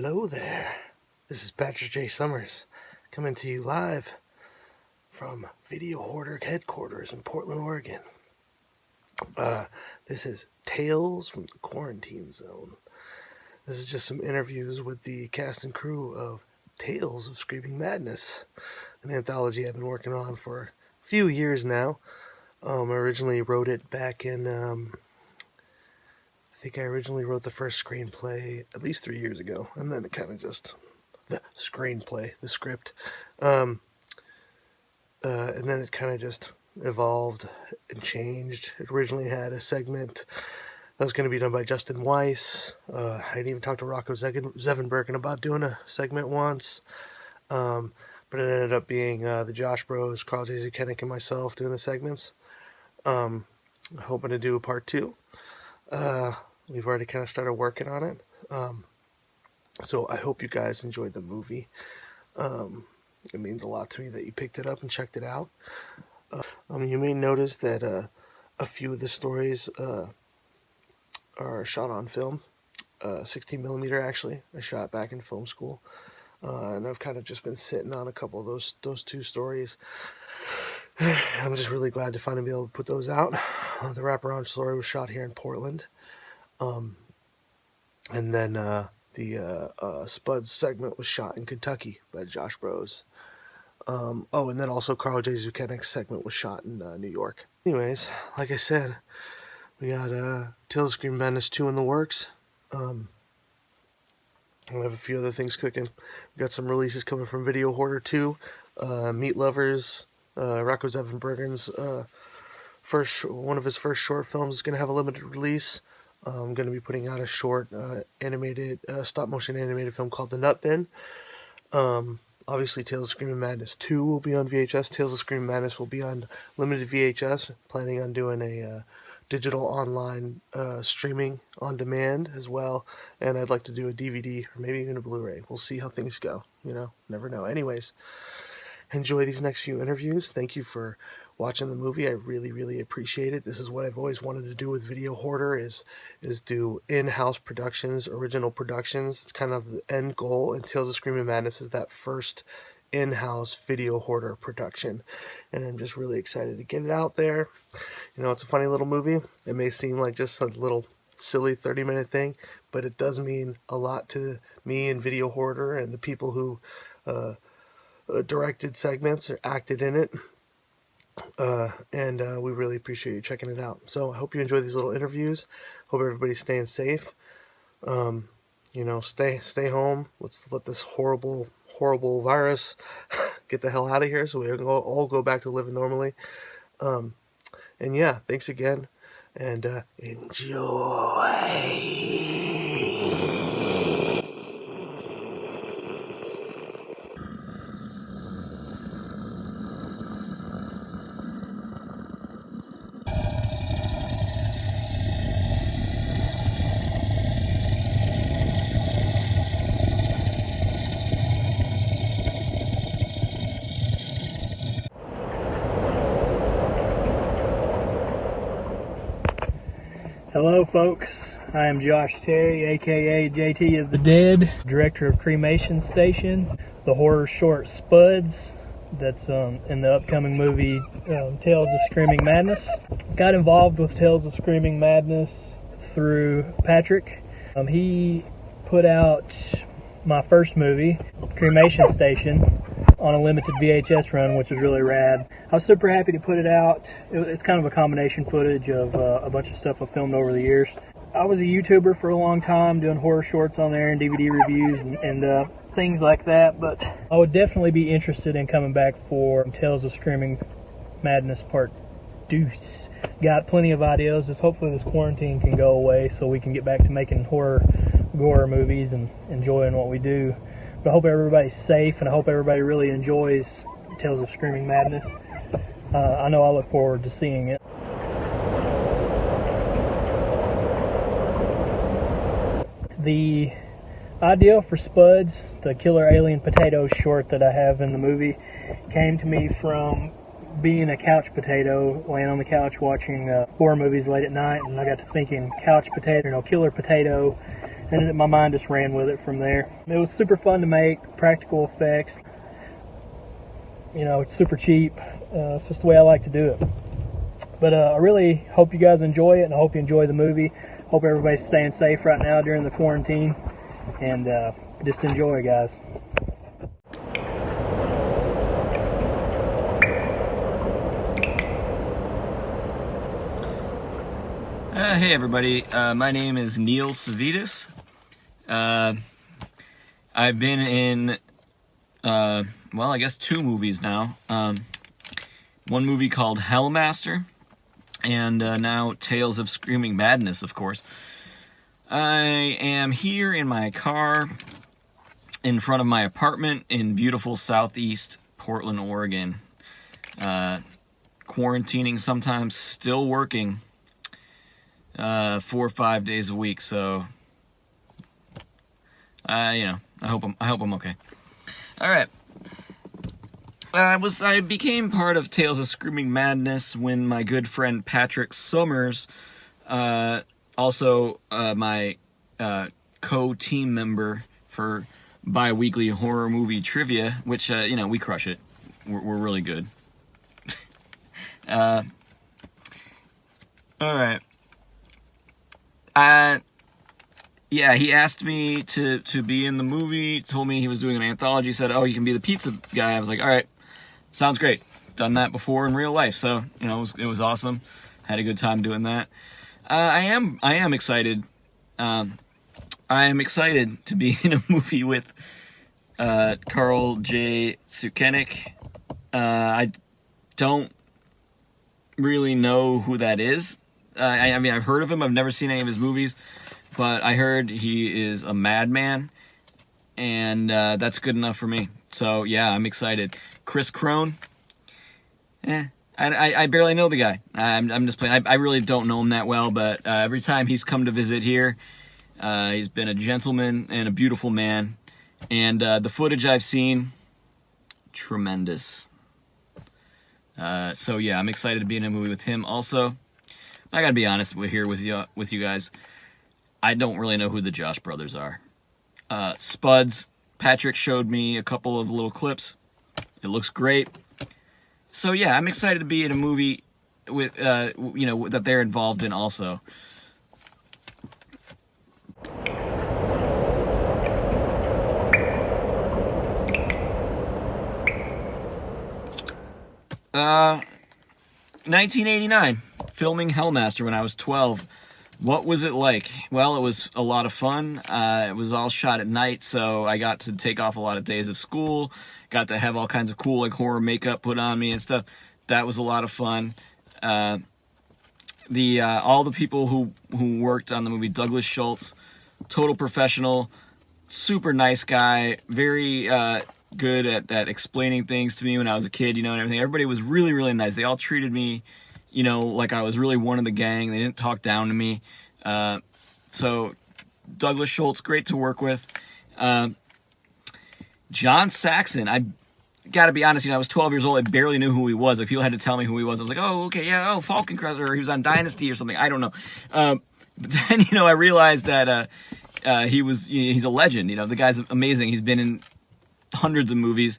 Hello there. This is Patrick J. Summers coming to you live from Video Hoarder headquarters in Portland, Oregon. This is Tales from the Quarantine Zone. This is just some interviews with the cast and crew of Tales of Screaming Madness, an anthology I've been working on for a few years now. I originally wrote it back in, I think I originally wrote the first screenplay at least 3 years ago, and then it kind of just, the screenplay, the script, and then it kind of just evolved and changed. It originally had a segment that was going to be done by Justin Weiss. I'd even talked to Rocco Zevenbergen about doing a segment once, but it ended up being the Josh Bros, Carl J. Zukenik, and myself doing the segments. Hoping to do a part 2. We've already kind of started working on it. So I hope you guys enjoyed the movie. It means a lot to me that you picked it up and checked it out. You may notice that a few of the stories are shot on film. 16mm actually. I shot back in film school. And I've kind of just been sitting on a couple of those two stories. I'm just really glad to finally be able to put those out. The wraparound story was shot here in Portland. And then the Spuds segment was shot in Kentucky by Josh Bros. And then also Carl J. Zukenik's segment was shot in New York. Anyways, like I said, we got Tales of Screaming Madness 2 in the works. We have a few other things cooking. We got some releases coming from Video Hoarder 2, Meat Lovers, Rocco Zevenbergen's one of his first short films is going to have a limited release. I'm going to be putting out a short animated stop-motion animated film called The Nut Bin. Obviously, Tales of Screaming Madness 2 will be on VHS. Tales of Screaming Madness will be on limited VHS. Planning on doing a digital online streaming on demand as well. And I'd like to do a DVD or maybe even a Blu-ray. We'll see how things go. Never know. Anyways, enjoy these next few interviews. Thank you for watching the movie. I really, really appreciate it. This is what I've always wanted to do with Video Hoarder is do in-house productions, original productions. It's kind of the end goal, and Tales of Screaming Madness is that first in-house Video Hoarder production. And I'm just really excited to get it out there. It's a funny little movie. It may seem like just a little silly 30-minute thing, but it does mean a lot to me and Video Hoarder and the people who directed segments or acted in it. And we really appreciate you checking it out. So I hope you enjoy these little interviews. Hope everybody's staying safe. Stay home. Let's let this horrible virus get the hell out of here so we can all go back to living normally. And yeah, thanks again, and enjoy. Hello folks, I am Josh Terry, aka JT of the Dead, director of Cremation Station, the horror short Spuds that's in the upcoming movie Tales of Screaming Madness. Got involved with Tales of Screaming Madness through Patrick. He put out my first movie, Cremation Station, on a limited VHS run, which was really rad. I was super happy to put it out. It's kind of a combination footage of a bunch of stuff I filmed over the years. I was a YouTuber for a long time, doing horror shorts on there and DVD reviews and things like that, but I would definitely be interested in coming back for Tales of Screaming Madness Part 2. Got plenty of ideas. Just hopefully this quarantine can go away so we can get back to making gore movies and enjoying what we do. But I hope everybody's safe, and I hope everybody really enjoys Tales of Screaming Madness. I know I look forward to seeing it. The idea for Spuds, the killer alien potato short that I have in the movie, came to me from being a couch potato, laying on the couch watching horror movies late at night, and I got to thinking couch potato, killer potato, and my mind just ran with it from there. It was super fun to make, practical effects. You know, it's super cheap. It's just the way I like to do it. But I really hope you guys enjoy it, and I hope you enjoy the movie. Hope everybody's staying safe right now during the quarantine, and just enjoy, guys. Hey everybody, my name is Neil Savitas. I've been in, well, I guess 2 movies now. One movie called Hellmaster, and now Tales of Screaming Madness, of course. I am here in my car in front of my apartment in beautiful southeast Portland, Oregon. Quarantining sometimes, still working 4 or 5 days a week, so you know, I hope I'm okay. All right. I became part of Tales of Screaming Madness when my good friend Patrick Summers, also my co-team member for bi-weekly horror movie trivia, which you know, we crush it. We're really good. All right. Yeah, he asked me to be in the movie, told me he was doing an anthology, said, oh, you can be the pizza guy. I was like, all right, sounds great. Done that before in real life, so, you know, it was awesome. Had a good time doing that. I am excited. I am excited to be in a movie with Carl J. Sukenik. I don't really know who that is. I mean, I've heard of him. I've never seen any of his movies, but I heard he is a madman, and that's good enough for me. So yeah, I'm excited. Chris Crone. I barely know the guy. I'm just playing. I really don't know him that well, but every time he's come to visit here, he's been a gentleman and a beautiful man. And the footage I've seen, tremendous. So yeah, I'm excited to be in a movie with him. Also, I gotta be honest here with you guys. I don't really know who the Josh brothers are. Spuds. Patrick showed me a couple of little clips. It looks great. So yeah, I'm excited to be in a movie with you know, that they're involved in also. Uh, 1989, filming Hellmaster when I was 12. What was it like? Well, it was a lot of fun. It was all shot at night, so I got to take off a lot of days of school. Got to have all kinds of cool, like, horror makeup put on me and stuff. That was a lot of fun. All the people who worked on the movie, Douglas Schultz, total professional, super nice guy, very good at explaining things to me when I was a kid, you know, and everything. Everybody was really, really nice. They all treated me, you know, like I was really one of the gang. They didn't talk down to me. So Douglas Schultz, great to work with. John Saxon, I gotta be honest, you know, I was 12 years old. I barely knew who he was. Like, people had to tell me who he was. I was like, oh, okay, yeah, oh, Falcon Crest, or he was on Dynasty or something. I don't know. But then, you know, I realized that he's a legend. You know, the guy's amazing. He's been in hundreds of movies.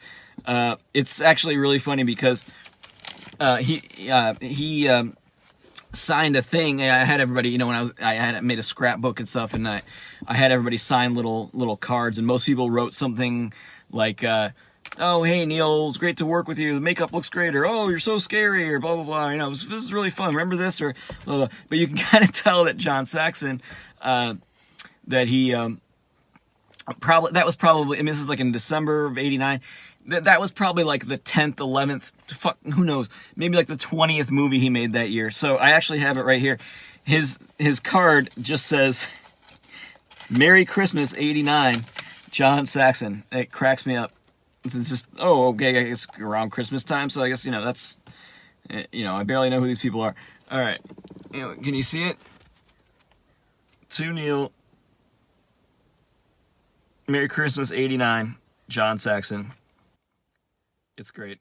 It's actually really funny because he signed a thing. I had everybody, you know, when I had made a scrapbook and stuff, and I had everybody sign little cards, and most people wrote something like, oh, hey, Neil, it's great to work with you. The makeup looks great, or, oh, you're so scary, or blah, blah, blah. You know, this is really fun. Remember this, or blah, blah. But you can kind of tell that John Saxon, that he, that was probably, I mean, this is like in December of 89. That was probably like the 10th, 11th, who knows, maybe like the 20th movie he made that year. So I actually have it right here. His card just says, Merry Christmas, 89, John Saxon. It cracks me up. It's just, oh, okay, I guess around Christmas time, so I guess, you know, that's, you know, I barely know who these people are. All right, you know, can you see it? To Neil, Merry Christmas, 89, John Saxon. It's great.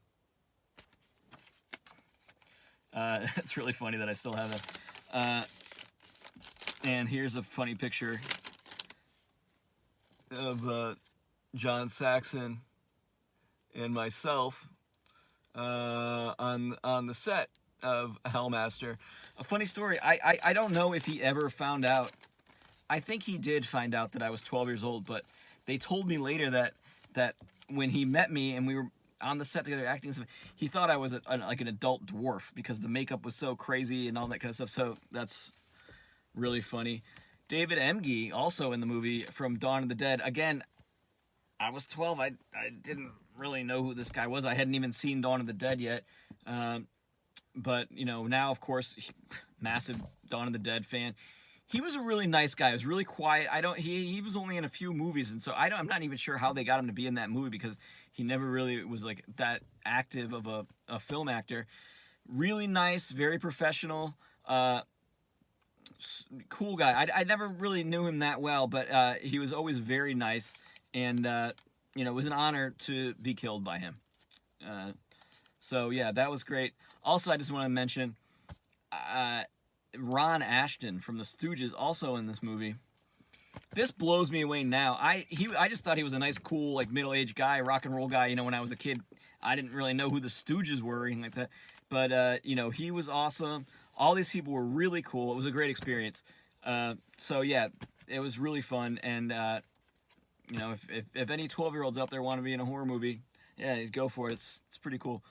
It's really funny that I still have that. And here's a funny picture of John Saxon and myself on the set of Hellmaster. A funny story. I don't know if he ever found out. I think he did find out that I was 12 years old, but they told me later that when he met me and we were on the set together acting, he thought I was like an adult dwarf because the makeup was so crazy and all that kind of stuff. So that's really funny. David Emge, also in the movie from Dawn of the Dead. Again, I was 12. I didn't really know who this guy was. I hadn't even seen Dawn of the Dead yet. But, you know, now, of course, massive Dawn of the Dead fan. He was a really nice guy. He was really quiet. He was only in a few movies, and so I'm not even sure how they got him to be in that movie because he never really was like that active of a film actor. Really nice, very professional, cool guy. I never really knew him that well, but he was always very nice, and you know, it was an honor to be killed by him. So yeah, that was great. Also, I just want to mention Ron Ashton from the Stooges, also in this movie. This blows me away now. I just thought he was a nice, cool, like middle-aged guy, rock and roll guy. You know, when I was a kid, I didn't really know who the Stooges were or anything like that. But you know, he was awesome. All these people were really cool. It was a great experience. So yeah, it was really fun. And you know, if any 12-year-olds out there want to be in a horror movie, yeah, go for it. It's pretty cool.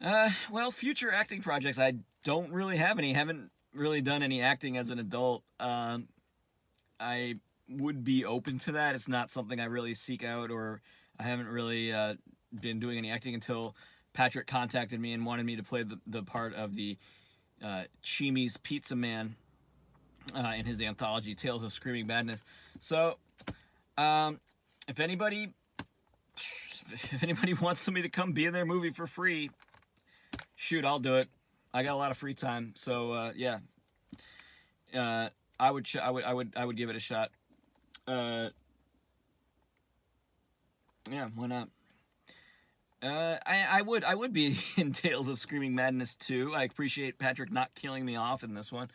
Well, future acting projects, I don't really have any. Haven't really done any acting as an adult. I would be open to that. It's not something I really seek out, or I haven't really been doing any acting until Patrick contacted me and wanted me to play the part of the Chimi's Pizza Man in his anthology, Tales of Screaming Madness. So, if anybody wants somebody to come be in their movie for free, shoot, I'll do it. I got a lot of free time, so yeah. I would give it a shot. Yeah, why not? I would be in Tales of Screaming Madness 2. I appreciate Patrick not killing me off in this one.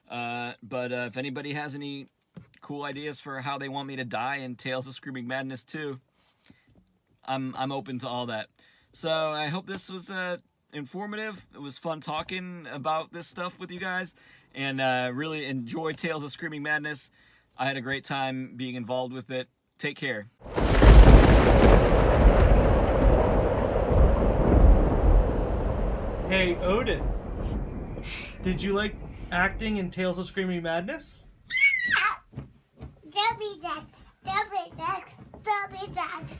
But if anybody has any cool ideas for how they want me to die in Tales of Screaming Madness 2, I'm open to all that. So I hope this was informative. It was fun talking about this stuff with you guys, and really enjoy Tales of Screaming Madness. I had a great time being involved with it. Take care. Hey, Odin, did you like acting in Tales of Screaming Madness? Double ducks, double ducks, double ducks.